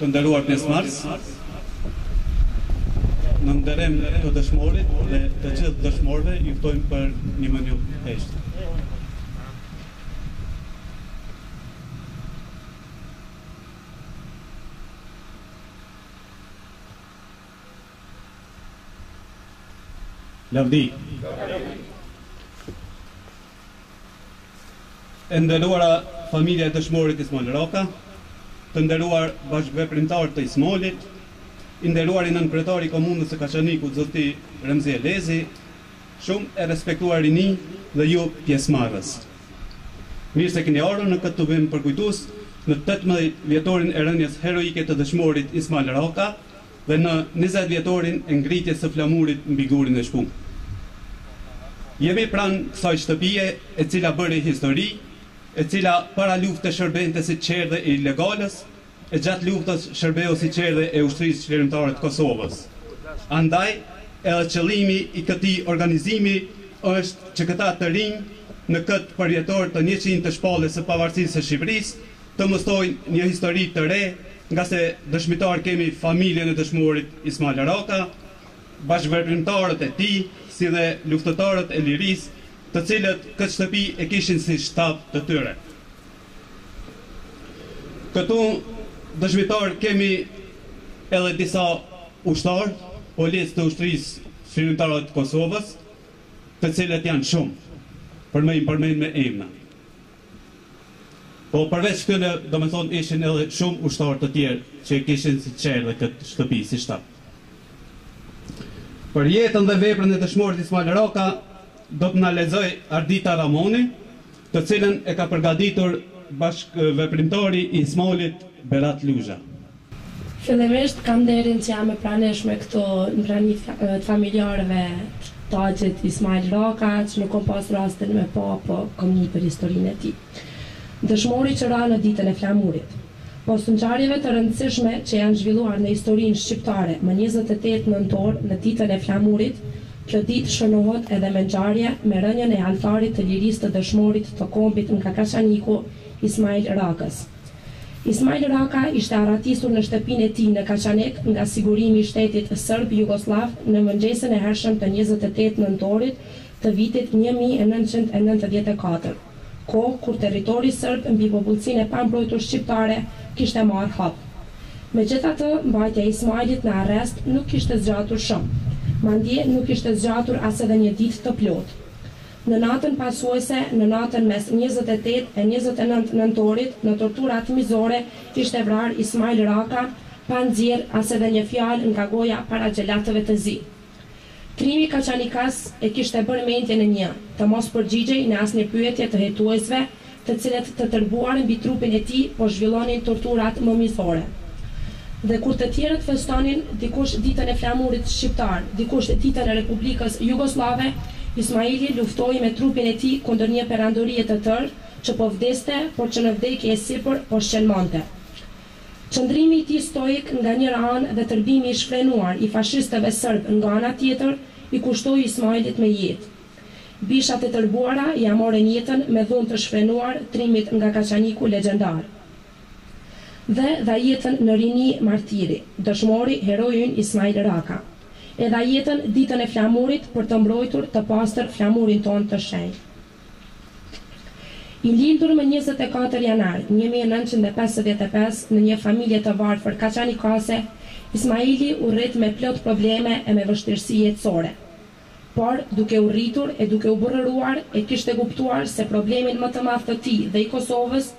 Të nderuar pjesëmarrës, në nderem të dëshmorit dhe të gjithë dëshmorëve ju ftojmë për një minutë heshtë. Lavdi. E nderuara familja e dëshmorit Ismail Raka, të nderuar bashkëveprimtar të Ismailit, i nderuar i nënkryetari i komunës së Kaçanikut zoti Remzi Elezi, shumë e respektuar rini dhe ju pjesëmarrës. Mirë se keni ardhur në këtë tubim përkujtues në 18 vjetorin e rënies heroike të dëshmorit Ismail Raka dhe në 20 vjetorin e ngritjes së flamurit mbi gurin e shpunë. Jemi pranë kësaj shtëpie e cila bëri histori, e cila para lufte shërbente si qerdhe e ilegalës, e gjatë luftës shërbeu si qerdhe e ushtrisë çlirimtare të Kosovës. Andaj, edhe qëllimi i këtij organizimi është që këta të rinj në këtë përjetor të 100 të shpallës së pavarësisë së Shqipërisë të mësojnë një histori të re, nga se dëshmitar kemi familjen e dëshmorit Ismail Raka, bashkëveprimtarët e tij, si dhe luftëtarët e lirisë, të cilët këtë shtëpi e kishin si shtab të tyre. Këtu dëshmitar kemi edhe disa ushtarë, policë të ushtrisë çlirimtare të Kosovës, të cilët janë shumë, për me i përmend me emra. Po përveç këtyre, domethënë ishin edhe shumë ushtarë të tjerë që kishin si qerdhe këtë shtëpi si shtab. Për jetën dhe veprën e dëshmorit Ismail Raka do të na lexoj Ardita Ramoni, të cilën e ka përgatitur bashkëveprimtari i Ismailit Berat Luzha. Fillimisht kam nderin që jam e pranishme këtu në prani të familjarëve të Haxhit Ismail Raka, që nuk kom pas rastin me pa, po kom një për historinë e tij. Dëshmori që ra në ditën e flamurit. Pas ngjarjeve të rëndësishme që janë zhvilluar në historinë shqiptare më 28 nëntor në ditën e flamurit, kjo ditë shënohet edhe me ngjarje me rënien e altarit të lirisë të dëshmorit të kombit nga Kaçaniku Ismail Rakës. Ismail Raka ishte arratisur në shtëpinë e tij në Kaçanik nga sigurimi i shtetit serb jugoslav në mëngjesin e hershëm të 28 nëntorit të vitit 1994. Kohë kur territori serb mbi popullsinë e pambrojtur shqiptare kishte marrë hap. Megjithatë, mbajtja e Ismailit në arrest nuk kishte zgjatur shumë, madje nuk kishte zgjatur as edhe një ditë të plotë. Në natën pasuese, në natën mes 28 e 29 nëntorit, në torturat mizore, ishte vrarë Ismail Raka, pa nxjerr as edhe një fjalë nga goja para xhelatëve të zi. Krimi Kaçanikas e kishte bërë mendjen e një, të mos përgjigjej në asnjë pyetje të hetuesve, të cilët të tërbuar mbi trupin e tij po zhvillonin torturat mëmizore. Dhe kur të tjerët festonin, dikush ditën e flamurit shqiptar, dikush ditën e Republikës Jugoslave, Ismaili luftoi me trupin e tij kundër një perandorie të tërë, që po vdeste, por që në vdekje e sipër po shqelmonte. Qëndrimi i tij stoik nga njëra anë dhe tërbimi i shfrenuar i fashistëve serb nga ana tjetër i kushtoi Ismailit me jetë. Bishat e tërbuara ja morën jetën me dhunë të shfrenuar trimit nga Kaçaniku legjendar. Dhe jetën në rini martiri, dëshmori heroin Ismail Raka. E dha jetën ditën e flamurit për të mbrojtur të pastër flamurin tonë të shenjtë. I lindur më 24 janar 1955 në një familje të varfër kaçanikase, Ismaili u rrit me plot probleme e me vështirësi jetësore. Por, duke u rritur e duke u bërëruar, e kishte kuptuar se problemin më të madh të tij dhe i Kosovës